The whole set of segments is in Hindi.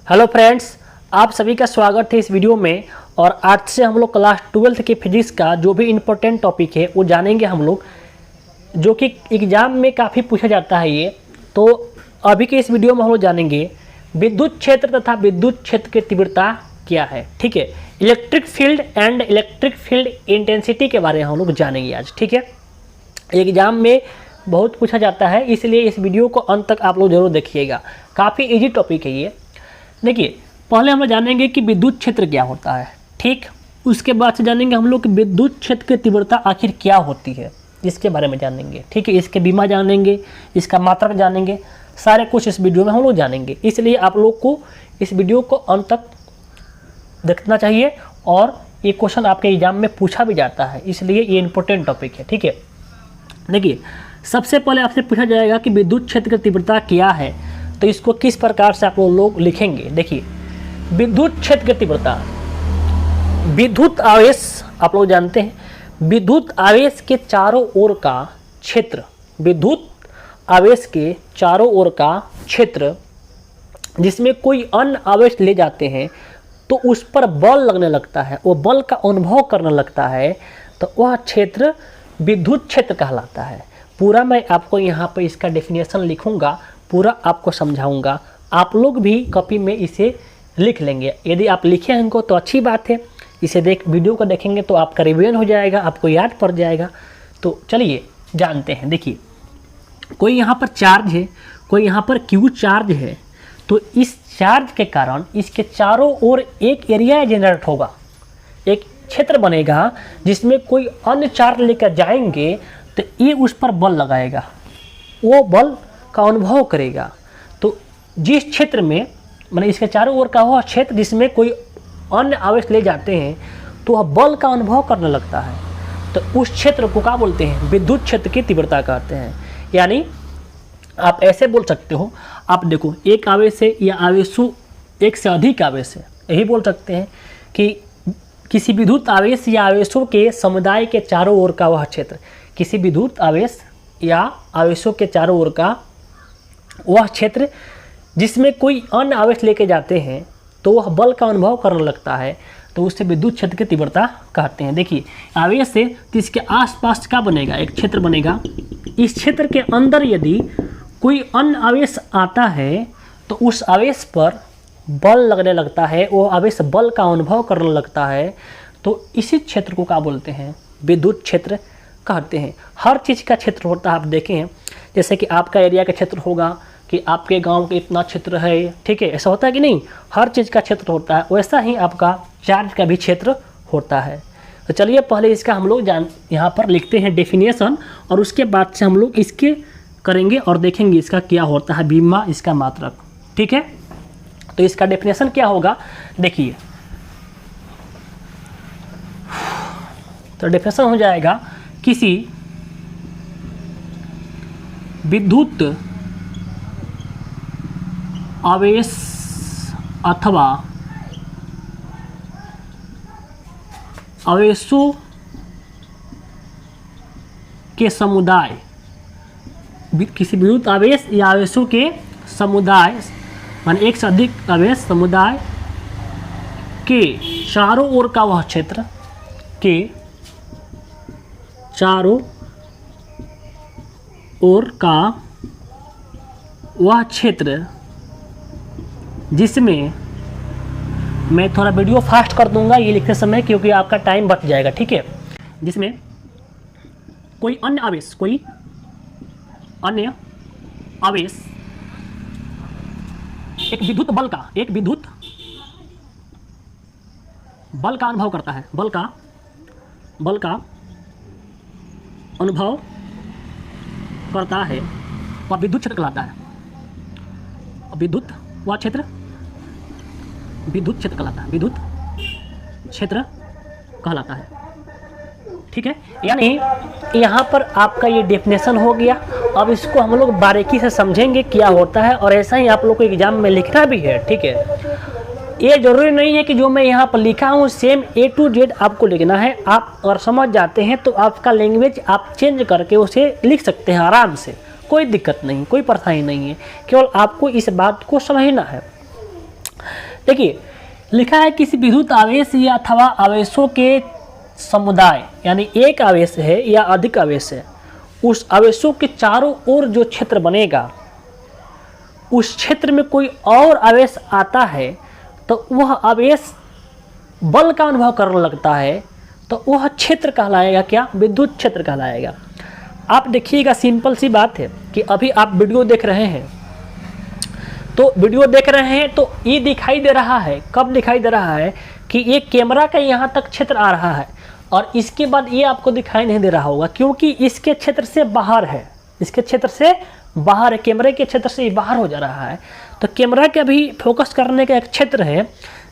हेलो फ्रेंड्स, आप सभी का स्वागत है इस वीडियो में। और आज से हम लोग क्लास 12th के फिजिक्स का जो भी इम्पोर्टेंट टॉपिक है वो जानेंगे हम लोग, जो कि एग्ज़ाम में काफ़ी पूछा जाता है ये। तो अभी के इस वीडियो में हम लोग जानेंगे विद्युत क्षेत्र तथा विद्युत क्षेत्र की तीव्रता क्या है। ठीक है, electric field and electric field intensity के बारे में हम लोग जानेंगे आज। ठीक है, एग्ज़ाम में बहुत पूछा जाता है, इसलिए इस वीडियो को अंत तक आप लोग जरूर देखिएगा। काफ़ी इजी टॉपिक है ये। देखिए, पहले हम लोग जानेंगे कि विद्युत क्षेत्र क्या होता है। ठीक, उसके बाद से जानेंगे हम लोग कि विद्युत क्षेत्र की तीव्रता आखिर क्या होती है, इसके बारे में जानेंगे। ठीक है, इसके बीमा जानेंगे, इसका मात्रक जानेंगे, सारे कुछ इस वीडियो में हम लोग जानेंगे। इसलिए आप लोग को इस वीडियो को अंत तक देखना चाहिए। और ये क्वेश्चन आपके एग्जाम में पूछा भी जाता है, इसलिए ये इंपॉर्टेंट टॉपिक है। ठीक है, देखिए, सबसे पहले आपसे पूछा जाएगा कि विद्युत क्षेत्र की तीव्रता क्या है, तो इसको किस प्रकार से आप लोग लिखेंगे। देखिए, विद्युत क्षेत्र की तीव्रता, विद्युत आवेश आप लोग जानते हैं, विद्युत आवेश के चारों ओर का क्षेत्र, विद्युत आवेश के चारों ओर का क्षेत्र जिसमें कोई अन्य आवेश ले जाते हैं तो उस पर बल लगने लगता है, वो बल का अनुभव करने लगता है, तो वह क्षेत्र विद्युत क्षेत्र कहलाता है। पूरा मैं आपको यहाँ पर इसका डेफिनेशन लिखूंगा, पूरा आपको समझाऊंगा। आप लोग भी कॉपी में इसे लिख लेंगे। यदि आप लिखे हैं इनको तो अच्छी बात है, इसे वीडियो को देखेंगे तो आपका रिवीजन हो जाएगा, आपको याद पड़ जाएगा। तो चलिए जानते हैं। देखिए, कोई यहाँ पर चार्ज है, कोई यहाँ पर क्यू चार्ज है, तो इस चार्ज के कारण इसके चारों ओर एक एरिया जनरेट होगा, एक क्षेत्र बनेगा जिसमें कोई अन्य चार्ज लेकर जाएंगे तो ये उस पर बल लगाएगा, वो बल का अनुभव करेगा। तो जिस क्षेत्र में, माने इसके चारों ओर का वह क्षेत्र जिसमें कोई अन्य आवेश ले जाते हैं तो वह बल का अनुभव करने लगता है, तो उस क्षेत्र को क्या बोलते हैं, विद्युत क्षेत्र की तीव्रता कहते हैं। यानी आप ऐसे बोल सकते हो, आप देखो, एक आवेश है या आवेशों एक से अधिक आवेश है, यही बोल सकते हैं कि किसी विद्युत आवेश या आवेशों के समुदाय के चारों ओर का वह क्षेत्र, किसी विद्युत आवेश या आवेशों के चारों ओर का वह क्षेत्र जिसमें कोई अन्य आवेश लेके जाते हैं तो वह बल का अनुभव करने लगता है, तो उससे विद्युत क्षेत्र की तीव्रता कहते हैं। देखिए, आवेश से तो इसके आसपास क्या बनेगा, एक क्षेत्र बनेगा। इस क्षेत्र के अंदर यदि कोई अन्य आवेश आता है तो उस आवेश पर बल लगने लगता है, वो आवेश बल का अनुभव करने लगता है, तो इसी क्षेत्र को क्या बोलते हैं, विद्युत क्षेत्र कहते हैं। हर चीज़ का क्षेत्र होता है, आप देखें हैं, जैसे कि आपका एरिया का क्षेत्र होगा कि आपके गांव के इतना क्षेत्र है। ठीक है, ऐसा होता है कि नहीं, हर चीज़ का क्षेत्र होता है, वैसा ही आपका चार्ज का भी क्षेत्र होता है। तो चलिए पहले इसका हम लोग यहाँ पर लिखते हैं डेफिनेशन, और उसके बाद से हम लोग इसके करेंगे और देखेंगे इसका क्या होता है, बीमा, इसका मात्रक। ठीक है, तो इसका डेफिनेशन क्या होगा, देखिए, तो डेफिनेशन हो जाएगा, किसी विद्युत आवेश अथवा आवेशों के समुदाय, किसी विद्युत आवेश या आवेशों के समुदाय, मान एक से अधिक आवेश समुदाय के चारों ओर का वह क्षेत्र, के चारों ओर का वह क्षेत्र जिसमें, मैं थोड़ा वीडियो फास्ट कर दूंगा ये लिखते समय क्योंकि आपका टाइम बच जाएगा। ठीक है, जिसमें कोई अन्य आवेश, कोई अन्य आवेश एक विद्युत बल का, एक विद्युत बल का अनुभव करता है, बल का अनुभव करता है, वह विद्युत क्षेत्र कहलाता है। विद्युत वह क्षेत्र विद्युत क्षेत्र कहलाता है, विद्युत क्षेत्र कहलाता है। ठीक है, यानी यहाँ पर आपका ये डेफिनेशन हो गया। अब इसको हम लोग बारीकी से समझेंगे क्या होता है, और ऐसा ही आप लोग को एग्जाम में लिखना भी है। ठीक है, ये जरूरी नहीं है कि जो मैं यहाँ पर लिखा हूँ सेम A to Z आपको लिखना है। आप अगर समझ जाते हैं तो आपका लैंग्वेज आप चेंज करके उसे लिख सकते हैं आराम से, कोई दिक्कत नहीं, कोई परेशानी नहीं है, केवल आपको इस बात को समझना है। देखिए लिखा है किसी विद्युत आवेश या अथवा आवेशों के समुदाय, यानी एक आवेश है या अधिक आवेश है, उस आवेशों के चारों ओर जो क्षेत्र बनेगा, उस क्षेत्र में कोई और आवेश आता है तो वह आवेश बल का अनुभव करने लगता है, तो वह क्षेत्र कहलाएगा क्या? विद्युत क्षेत्र कहलाएगा। आप देखिएगा, सिंपल सी बात है कि अभी आप वीडियो देख रहे हैं, तो वीडियो देख रहे हैं तो ये दिखाई दे रहा है, कब दिखाई दे रहा है कि ये कैमरा का यहाँ तक क्षेत्र आ रहा है, और इसके बाद ये आपको दिखाई नहीं दे रहा होगा क्योंकि इसके क्षेत्र से बाहर है, इसके क्षेत्र से बाहर है, कैमरे के क्षेत्र से बाहर हो जा रहा है। तो कैमरा के अभी फोकस करने का एक क्षेत्र है,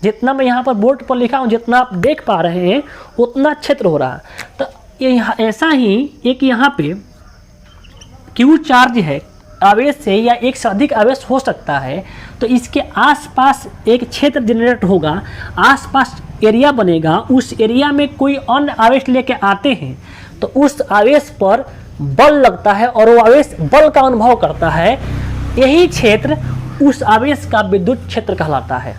जितना मैं यहाँ पर बोर्ड पर लिखा हूँ, जितना आप देख पा रहे हैं उतना क्षेत्र हो रहा है। तो ये यहाँ ऐसा ही एक यहाँ पे क्यू चार्ज है, आवेश से या एक से अधिक आवेश हो सकता है, तो इसके आसपास एक क्षेत्र जनरेट होगा, आसपास एरिया बनेगा, उस एरिया में कोई अन्य आवेश लेके आते हैं तो उस आवेश पर बल लगता है और वो आवेश बल का अनुभव करता है। यही क्षेत्र उस आवेश का विद्युत क्षेत्र कहलाता है।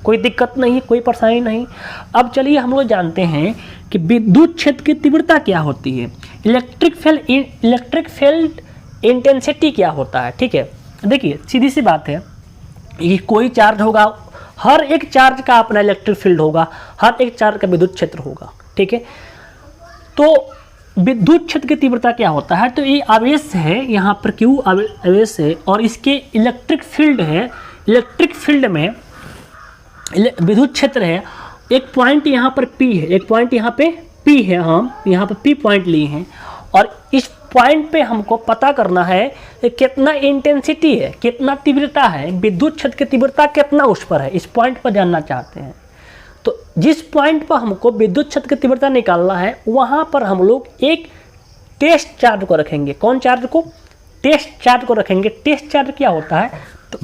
कोई दिक्कत नहीं, कोई परेशानी नहीं। अब चलिए हम लोग जानते हैं कि विद्युत क्षेत्र की तीव्रता क्या होती है, इलेक्ट्रिक फील्ड इंटेंसिटी क्या होता है। ठीक है, देखिए सीधी सी बात है, ये कोई चार्ज होगा, हर एक चार्ज का अपना इलेक्ट्रिक फील्ड होगा, हर एक चार्ज का विद्युत क्षेत्र होगा। ठीक है, तो विद्युत क्षेत्र की तीव्रता क्या होता है, तो ये आवेश है, यहाँ पर क्यू आवेश है और इसके इलेक्ट्रिक फील्ड है। इलेक्ट्रिक फील्ड में विद्युत क्षेत्र है, एक पॉइंट यहाँ पर P है, एक पॉइंट यहाँ पे P है, हम यहाँ पर P पॉइंट लिए हैं और इस पॉइंट पे हमको पता करना है कि कितना इंटेंसिटी है, कितना तीव्रता है, विद्युत क्षेत्र की तीव्रता कितना उस पर है, इस पॉइंट पर जानना चाहते हैं। तो जिस पॉइंट पर हमको विद्युत क्षेत्र की तीव्रता निकालना है, वहाँ पर हम लोग एक टेस्ट चार्ज को रखेंगे। कौन चार्ज को? टेस्ट चार्ज को रखेंगे। टेस्ट चार्ज क्या होता है, तो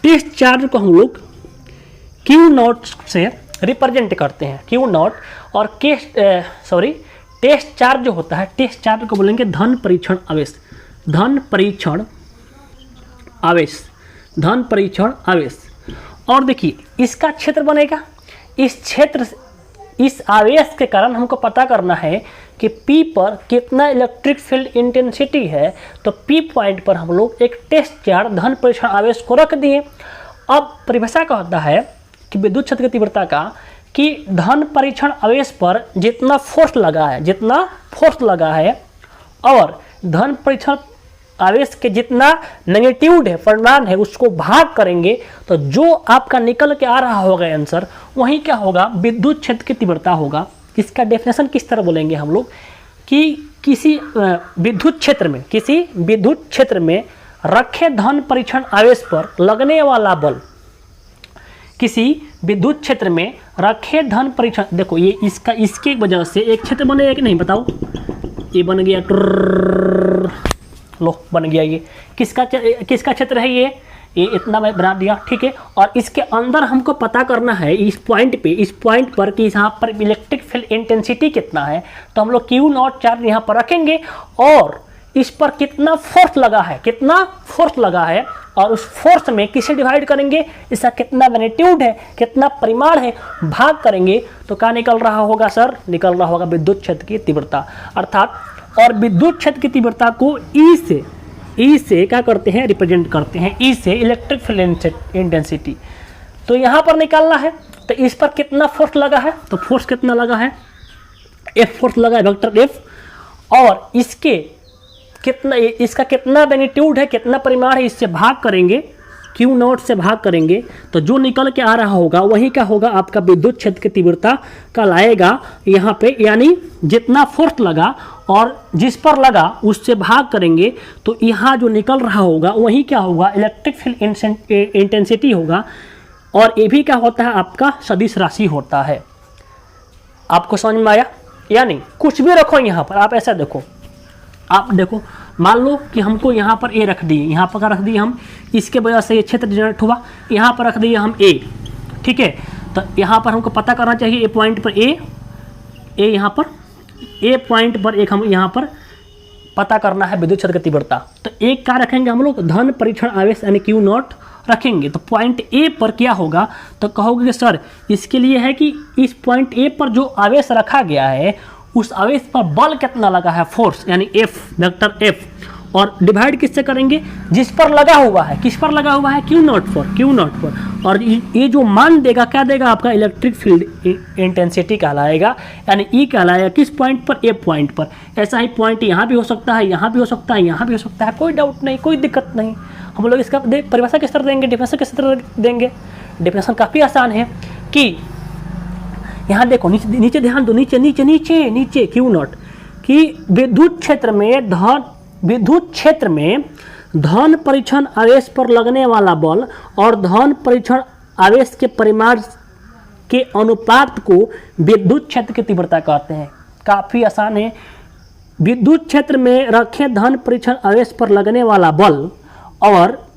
टेस्ट चार्ज को हम लोग क्यू नॉट से रिप्रेजेंट करते हैं, क्यू नॉट। और टेस्ट चार्ज जो होता है, टेस्ट चार्ज को बोलेंगे धन परीक्षण आवेश, धन परीक्षण आवेश, धन परीक्षण आवेश। और देखिए इसका क्षेत्र बनेगा, इस क्षेत्र, इस आवेश के कारण हमको पता करना है कि P पर कितना इलेक्ट्रिक फील्ड इंटेंसिटी है। तो P पॉइंट पर हम लोग एक टेस्ट चार्ज धन परीक्षण आवेश को रख दिए। अब परिभाषा का होता है कि विद्युत क्षेत्र की तीव्रता का कि धन परीक्षण आवेश पर जितना फोर्स लगा है, जितना फोर्स लगा है और धन परीक्षण आवेश के जितना नेगेटिव है, परिमाण है, उसको भाग करेंगे तो जो आपका निकल के आ रहा होगा आंसर, वही क्या होगा, विद्युत क्षेत्र की तीव्रता होगा। इसका डेफिनेशन किस तरह बोलेंगे हम लोग कि किसी विद्युत क्षेत्र में, किसी विद्युत क्षेत्र में रखे धन परीक्षण आवेश पर लगने वाला बल, किसी विद्युत क्षेत्र में रखे धन परीक्षण, देखो ये इसका, इसके वजह से एक क्षेत्र बनेगा कि नहीं बताओ, ये बन गया, लो बन गया। ये किसका क्षेत्र है, ये इतना मैं बना दिया। ठीक है, और इसके अंदर हमको पता करना है इस पॉइंट पर कि यहाँ पर इलेक्ट्रिक फील्ड इंटेंसिटी कितना है। तो हम लोग क्यू नॉट चार्ज यहाँ पर रखेंगे और इस पर कितना फोर्स लगा है, कितना फोर्स लगा है, और उस फोर्स में किसे डिवाइड करेंगे, इसका कितना मैग्नीट्यूड है, कितना परिमाण है, भाग करेंगे तो क्या निकल रहा होगा सर, निकल रहा होगा विद्युत क्षेत्र की तीव्रता। अर्थात और विद्युत क्षेत्र की तीव्रता को ई से क्या करते हैं, रिप्रेजेंट करते हैं, ई से इलेक्ट्रिक फील्ड इंटेंसिटी। तो यहाँ पर निकालना है तो इस पर कितना फोर्स लगा है, तो फोर्स कितना लगा है, एफ फोर्स लगा है, वेक्टर एफ, और इसके कितना, इसका कितना मैग्नीट्यूड है, कितना परिमाण है, इससे भाग करेंगे, क्यू नॉट से भाग करेंगे तो जो निकल के आ रहा होगा वही क्या होगा, आपका विद्युत क्षेत्र की तीव्रता का लाएगा यहाँ पे। यानी जितना फोर्स लगा और जिस पर लगा उससे भाग करेंगे तो यहाँ जो निकल रहा होगा वही क्या होगा, इलेक्ट्रिक फील्ड इंटेंसिटी होगा। और ये भी क्या होता है, आपका सदिश राशि होता है। आपको समझ में आया या नहीं? कुछ भी रखो यहाँ पर, आप ऐसा देखो, आप देखो, मान लो कि हमको यहाँ पर ए रख दिए, यहाँ पर रख दिए हम, इसके वजह से ये क्षेत्र जनरेट हुआ, यहाँ पर रख दिए हम ए। ठीक है, तो यहाँ पर हमको पता करना चाहिए ए पॉइंट पर ए यहाँ पर ए पॉइंट पर एक हम यहाँ पर पता करना है विद्युत क्षेत्र की तीव्रता। तो एक क्या रखेंगे हम लोग, धन परीक्षण आवेश यानी क्यू नॉट रखेंगे तो पॉइंट ए पर क्या होगा, तो कहोगे कि सर इसके लिए है कि इस पॉइंट ए पर जो आवेश रखा गया है उस आवेश पर बल कितना लगा है, फोर्स, यानी एफ, वेक्टर एफ, और डिवाइड किससे करेंगे, जिस पर लगा हुआ है, किस पर लगा हुआ है, क्यू नॉट पर, और ये जो मान देगा क्या देगा, आपका इलेक्ट्रिक फील्ड इंटेंसिटी कहलाएगा, यानी ई कहलाएगा किस पॉइंट पर, ए पॉइंट पर। ऐसा ही पॉइंट यहाँ भी हो सकता है, यहाँ भी हो सकता है, यहाँ भी हो सकता है, कोई डाउट नहीं, कोई दिक्कत नहीं। हम लोग इसका परिभाषा किस तरह देंगे, डिफिनेशन किस तरह देंगे। डिफिनेशन काफ़ी आसान है कि यहाँ देखो नीचे ध्यान दो, नीचे क्यू नॉट, कि विद्युत क्षेत्र में धन परीक्षण आवेश पर लगने वाला बल और धन परीक्षण आवेश के परिमाण के अनुपात को विद्युत क्षेत्र की तीव्रता कहते हैं। काफ़ी आसान है। विद्युत क्षेत्र में रखे धन परीक्षण आवेश पर लगने वाला बल और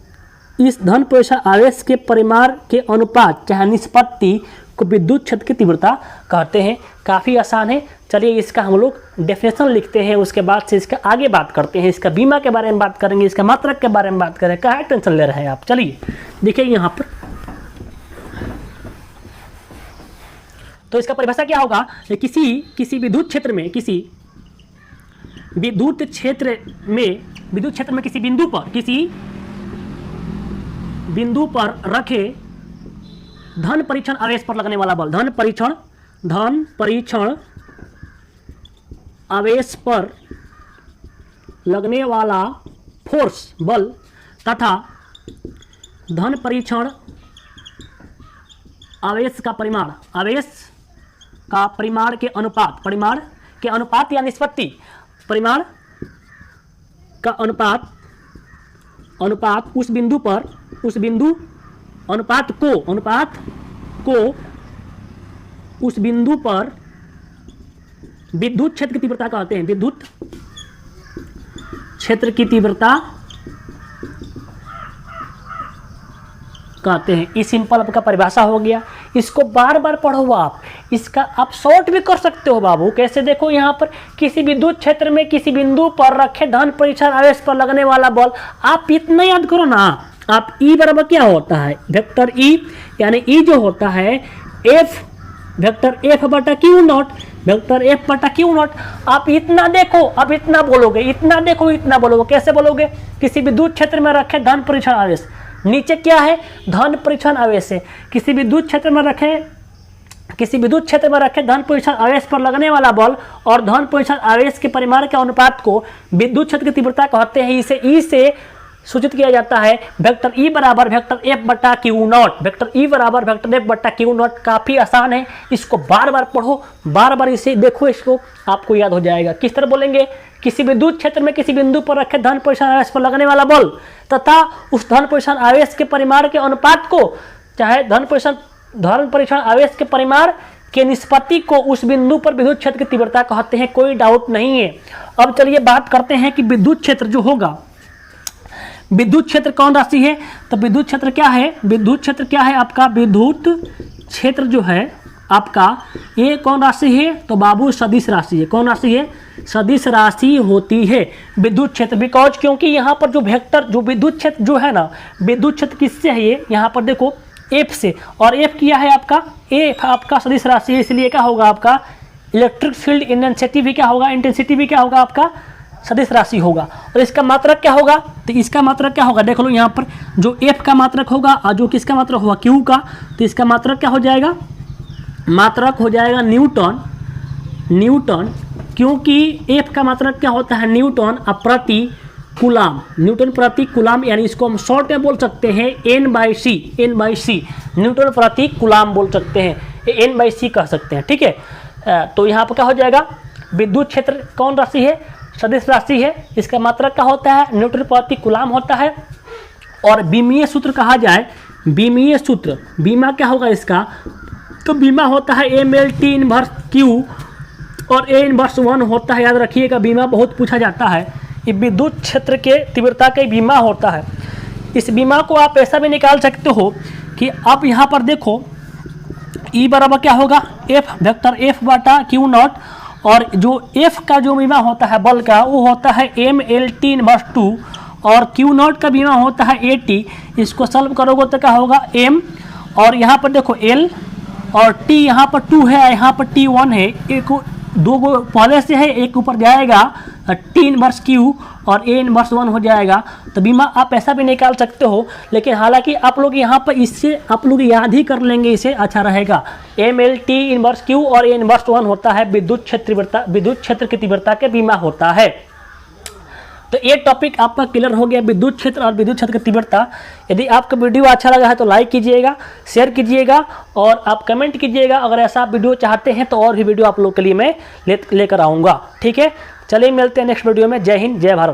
इस धन परीक्षण आवेश के परिमाण के अनुपात चाहे निष्पत्ति को विद्युत क्षेत्र की तीव्रता कहते हैं। काफ़ी आसान है। चलिए इसका हम लोग डेफिनेशन लिखते हैं, उसके बाद से इसका आगे बात करते हैं। इसका बीमा के बारे में बात करेंगे, इसका मात्रक के बारे में बात करें, क्या टेंशन ले रहे हैं आप। चलिए देखिए यहाँ पर तो इसका परिभाषा क्या होगा, किसी विद्युत क्षेत्र में किसी बिंदु पर रखे धन परीक्षण आवेश पर लगने वाला बल, धन परीक्षण आवेश पर लगने वाला फोर्स बल तथा धन परीक्षण आवेश का परिमाण के अनुपात या निष्पत्ति, परिमाण का अनुपात अनुपात को उस बिंदु पर विद्युत क्षेत्र की तीव्रता कहते हैं। विद्युत क्षेत्र की तीव्रता कहते हैं। इस सिंपल आपका परिभाषा हो गया। इसको बार बार पढ़ो आप, इसका आप शॉर्ट भी कर सकते हो बाबू। कैसे, देखो यहाँ पर किसी विद्युत क्षेत्र में किसी बिंदु पर रखे धन परीक्षण आवेश पर लगने वाला बल, आप इतना याद करो ना। आप ई बराबर क्या होता है, वेक्टर ई, यानी ई जो होता है एफ, वेक्टर एफ बटा क्यू नॉट, वेक्टर एफ बटा क्यू नॉट। आप इतना देखो, अब इतना बोलोगे, इतना देखो, इतना बोलोगे। कैसे बोलोगे, किसी विद्युत क्षेत्र में रखे धन परीक्षण आवेश, नीचे क्या है, धन परीक्षण आवेश है। किसी विद्युत क्षेत्र में रखे धन परीक्षण आवेश पर लगने वाला बल और धन परीक्षण आवेश के परिमाण के अनुपात को विद्युत क्षेत्र की तीव्रता कहते हैं। इसे ई से सूचित किया जाता है। वेक्टर ई बराबर वेक्टर एफ बटा क्यू नॉट, वेक्टर ई बराबर वेक्टर एफ बटा क्यू नॉट। काफ़ी आसान है, इसको बार बार पढ़ो, बार बार इसे देखो, इसको आपको याद हो जाएगा। किस तरह बोलेंगे, किसी विद्युत क्षेत्र में किसी बिंदु पर रखे धन परीक्षण आवेश पर लगने वाला बल तथा उस धन परीक्षण आवेश के परिमाण के अनुपात को, चाहे धन परीक्षण आवेश के परिमाण के निष्पत्ति को उस बिंदु पर विद्युत क्षेत्र की तीव्रता कहते हैं। कोई डाउट नहीं है। अब चलिए बात करते हैं कि विद्युत क्षेत्र जो होगा, विद्युत क्षेत्र कौन राशि है, तो विद्युत क्षेत्र क्या है, विद्युत क्षेत्र क्या है आपका, विद्युत क्षेत्र जो है आपका ये कौन राशि है, तो बाबू सदिश राशि है। कौन राशि है, सदिश राशि होती है विद्युत क्षेत्र। बिकॉज क्योंकि यहाँ पर जो वेक्टर, जो विद्युत क्षेत्र जो है ना, विद्युत क्षेत्र किससे है, ये यहाँ पर देखो एफ से, और एफ किया है आपका, एफ आपका सदिश राशि है, इसलिए क्या होगा आपका इलेक्ट्रिक फील्ड इंटेंसिटी भी क्या होगा, इंटेंसिटी भी क्या होगा आपका सदिश राशि होगा। और इसका मात्रक क्या होगा, तो इसका मात्रक क्या होगा, देख लो यहाँ पर जो एफ का मात्रक होगा और जो किसका मात्रक होगा क्यू का, तो इसका मात्रक क्या हो जाएगा, मात्रक हो जाएगा न्यूटन, क्योंकि एफ का मात्रक क्या होता है न्यूटन प्रति कूलाम, न्यूटन प्रति कूलाम, यानी इसको हम शॉर्ट में बोल सकते हैं N/C, न्यूटन प्रति कूलाम बोल सकते हैं, N/C कह सकते हैं। ठीक है, तो यहाँ पर क्या हो जाएगा, विद्युत क्षेत्र कौन राशि है, सदिश राशि है। इसका मात्रक क्या होता है, न्यूटन प्रति कूलाम होता है। और बीमीय सूत्र कहा जाए, बीमीय सूत्र, बीमा क्या होगा इसका, तो बीमा होता है MLT इनवर्स Q और A इनवर्स 1 होता है। याद रखिएगा, बीमा बहुत पूछा जाता है। ये विद्युत क्षेत्र के तीव्रता का बीमा होता है। इस बीमा को आप ऐसा भी निकाल सकते हो कि आप यहाँ पर देखो E बराबर क्या होगा, F, वेक्टर F बटा क्यू नॉट, और जो F का जो बीमा होता है बल का वो होता है MLT इनवर्स 2, और क्यू नॉट का बीमा होता है 80। इसको सॉल्व करोगे तो क्या होगा m, और यहाँ पर देखो l और t, यहाँ पर 2 है, यहाँ पर t 1 है, एक दो गो पहले से है, एक ऊपर जाएगा t इनवर्स q और a इनवर्स 1 हो जाएगा। तो बीमा आप ऐसा भी निकाल सकते हो, लेकिन हालांकि आप लोग यहाँ पर इससे आप लोग याद ही कर लेंगे, इसे अच्छा रहेगा। ml t इनवर्स q और a इनवर्स 1 होता है विद्युत क्षेत्र की तीव्रता के बीमा होता है। तो ये टॉपिक आपका क्लियर हो गया, विद्युत क्षेत्र और विद्युत क्षेत्र की तीव्रता। यदि आपका वीडियो अच्छा लगा है तो लाइक कीजिएगा, शेयर कीजिएगा और आप कमेंट कीजिएगा। अगर ऐसा आप वीडियो चाहते हैं तो और भी वीडियो आप लोग के लिए मैं लेकर आऊँगा। ठीक है, चलिए मिलते हैं नेक्स्ट वीडियो में। जय हिंद, जय भारत।